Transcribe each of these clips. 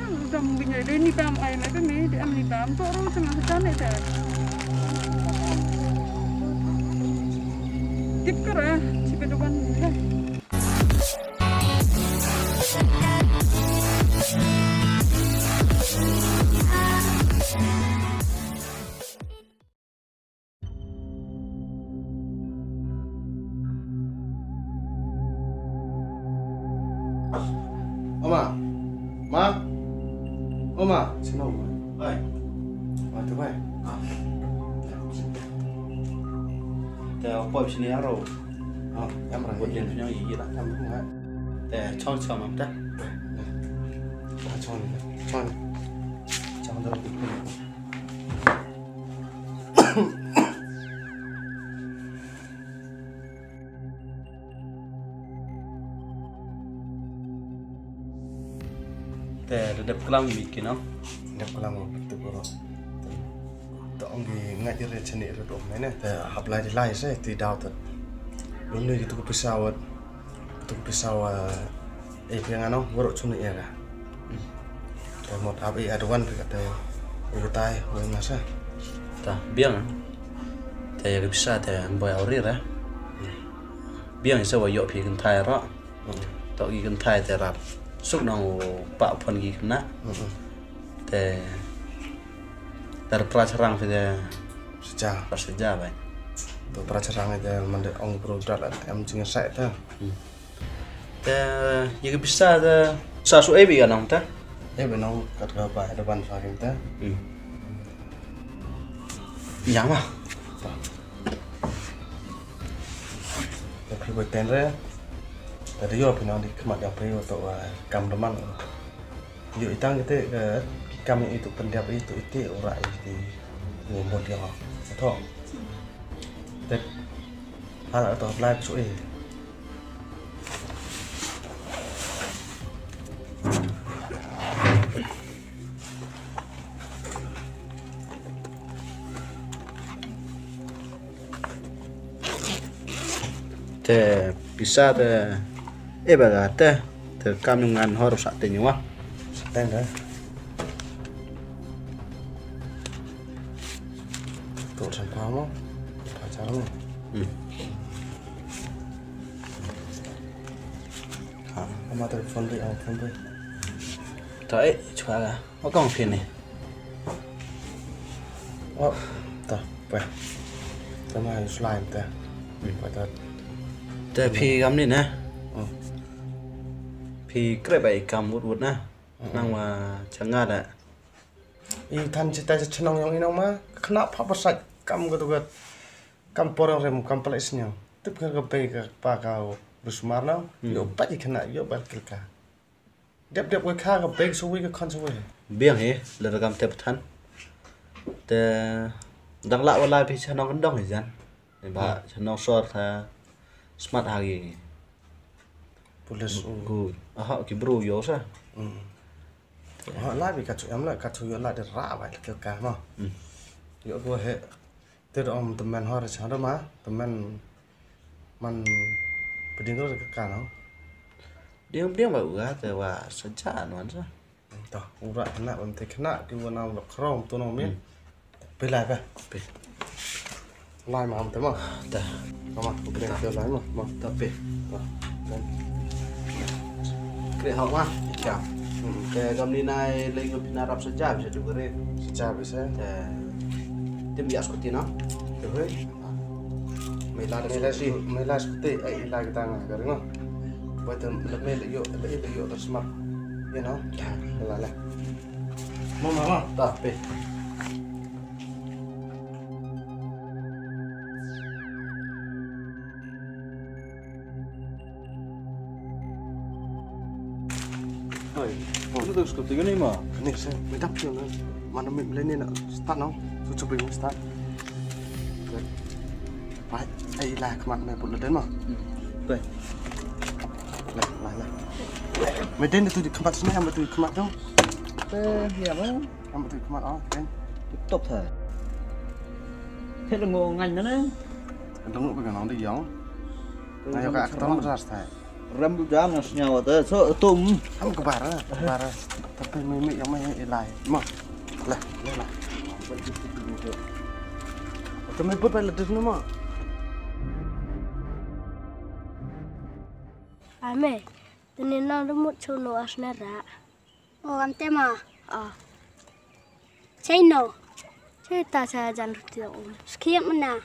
udah punya ini pam ayam itu nih dia ambil pam tuh orang senang sekali dah. Tip kerah si pedoman lah. Oma, sini Oma. Baik. Tuh baik. Teh apa sini aro? Em rằng Buat dia punya iya lah. em không ngại. Teh chong mam dah. Cho này. Chong dah. Teh redap kelam bikin no. Đẹp có làm một từ bữa. Tao ông đi ngay đi ra chân này rồi đổ mấy này. Học lại thì lại sẽ thì đào thật. Lúc này tôi có pisau yang ano baru cuma ya kan. Mau api aduan kata utai boleh masa. Tah biang. Teh bisa teh boy auri lah. Biang sewa yok pi kan thai ro. Tao gi kan thai teh rap. Suk nang pak pon gi kena. Teh dari pracarang Sejak saja baik. tuh pracarang aja mandek ong berudat lah em cuma saya dah. Teh juga bisa teh sasu ebi kan nang teh. Benong kat apa depan saking teh. Yang mah. Tapi buat tender tadi yo benong di kemat apa yo untuk kam deman. Yo itang gitu kami itu pendiap itu orang itu ngomong dia atau dat hal atau live suwe Teh bisa teh baga teh kamungan harus sakte nyawa. stand dah tuh sampah mau pacaran sama telepon deh telepon deh Thôi chua ga có con phiền này. oh tah apa sama slime teh pada Teh phi gam này nè. Phi cái bài cầm vụt vụt nè. Nang mà chẳng ngạt ạ. I tan cita cenong yang inong mah kenapa pasal kamu gitu kam porang rem kam pelesnya tu kan kepe ke pa kau bersumarna yo pati kena yo balkil ka dep dep ke ka kepe suwi ke kon suwi Biang he là gam tep than. Teh đang lạ vào lại phi cho nó vẫn đông thời gian. Để bà cho nó sort tha smart hagi. pulis Good. Aha ki bro yo sa. họ lại bị cắt em lại cắt yo lại để rạ vậy kiểu cả mà yo go he thế đó ông teman họ là sao đó mà teman man beding đó cái cả nó Dia dia bảo ga teh wa saja nuan sa. tao ura kena em thấy kena cái vừa nào là krom tôi nó biếtไปlại về Pe. lại mà ông thấy mà Teh mà cái này lại mà tapi lên kre học ma. Chào. Teh gam ni nai lagi pinarap saja bisa diberi. sejak bisa Teh tim bias seperti no. được đấy Mày la mấy lá seperti ai lah kita nggak kering mah buat lebih yuk terus mak you know lah mau tapi Oi, itu tuh seperti ini mah. ini saya minta pun mana lên nè start nó tôi chụp hình start phải ai là các bạn này một lần đến mà Đây. lại mày đến tôi đi các bạn xem em tôi các bạn đâu Dạ mấy em tôi các bạn đó đến tiếp tục thôi. Thế là ngô ngành đó đấy. đúng rồi cái nó đi giống này cho cả tao nó ra sai rambut jam yang senyawa tu, so tum. Am kebara. Tapi mimi yang main ilai. Mah. Lah. Kami pun pada lepas ni mah. Ame, tenina rumut cuno asnara. Oh, am tema. Chino, cerita saya jangan rutin. Sekian mana?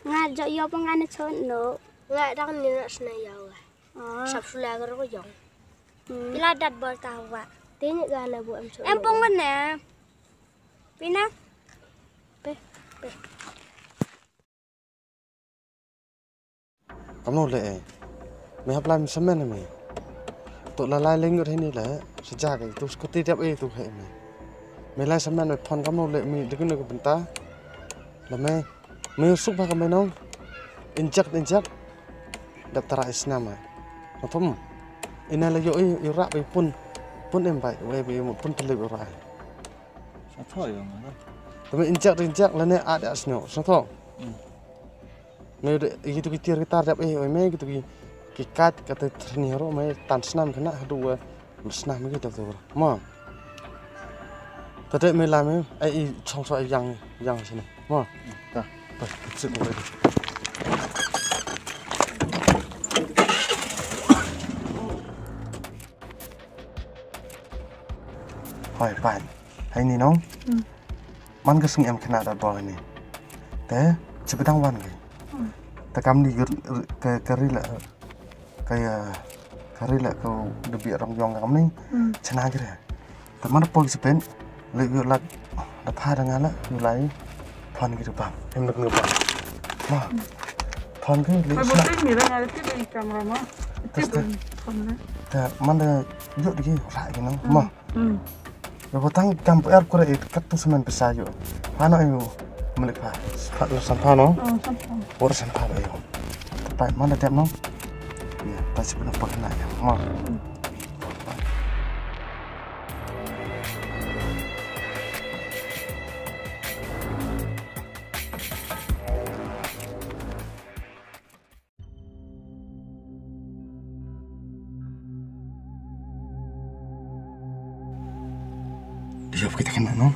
Ngajak yo pengen cuno. Nggak dah ni nak senayau. Sabsulah kerja jong. Bila dat bol tawa. Tanya gana buat macam. Empong mana? Pina? Kamu le. Mày học làm sao mày? Tụi là lai lên cái này là sẽ ra cái tụi có tiết tụi hệ mày. Mày lai sao mày phòn kamu le mày được cái này của mình ta là mày xúc vào cái nó inject daftar Islam à. Nó thấm. Ini là yo rak bị pun em vậy, bị một pun terlebih orang. Sao thôi rồi mà. Tapi inject là này ada snow, sao thôi. Mày gitu kita dap mày gitu kikat kata terniro mày tan senam kena dua senam gitu tuh. Mà. Tadi mày làm ai trong số yang sini. Mà. Ta. Baik, sự của mày. Hỏi bạn, hay ni nong? Man ke sung em kena ada bol ini. Teh, cepetang wan ke. Takam ni kari la kau debi orang yong kam ni. Cina kira. Teman pol sepen, lagi lat phai dengan la, ulai thon gitu bang. Em nak ngepang. Mah, thon ke lagi. Ay, buti mira nga ito di camera mo. Ito di. Teh, mana yuk lagi rak gitu nong. Mah. Botang campo air kore kat tu semen pesayo. Ano ayo melik pa. Sampah no? Sampah. Ora sampah ayo. Tapi mana tiap no? Ya, pasti benar pernah ya. Mau. Dia kita kena no?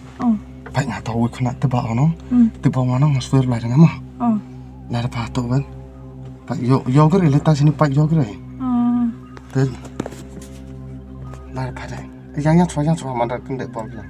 Baik nggak tahu kena tebak no? Tebak mana ngasur lah dengan mah? Nada patut kan? Pak yo kere letak sini pak yo kere. Ter. Nada pada. Yang cuma mana kena bol yang.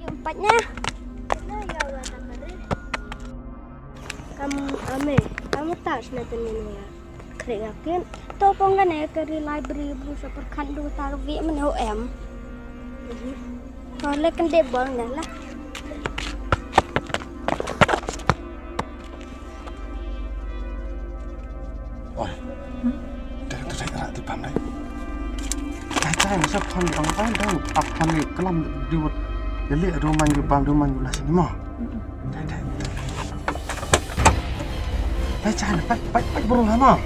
Empatnya. Kamu tak senang ni ya. Kerakin, topong kan ya keri library berusaha perkandu tarvi menau em. Kalau kan dia bol dah lah. Oi. Dah tu saya rak tipam dah. Cai masa pon orang lain dah. Apa ni kelam dibuat. Jadi rumah yang lah sini mah. Dah. Cai, baik berulah mah.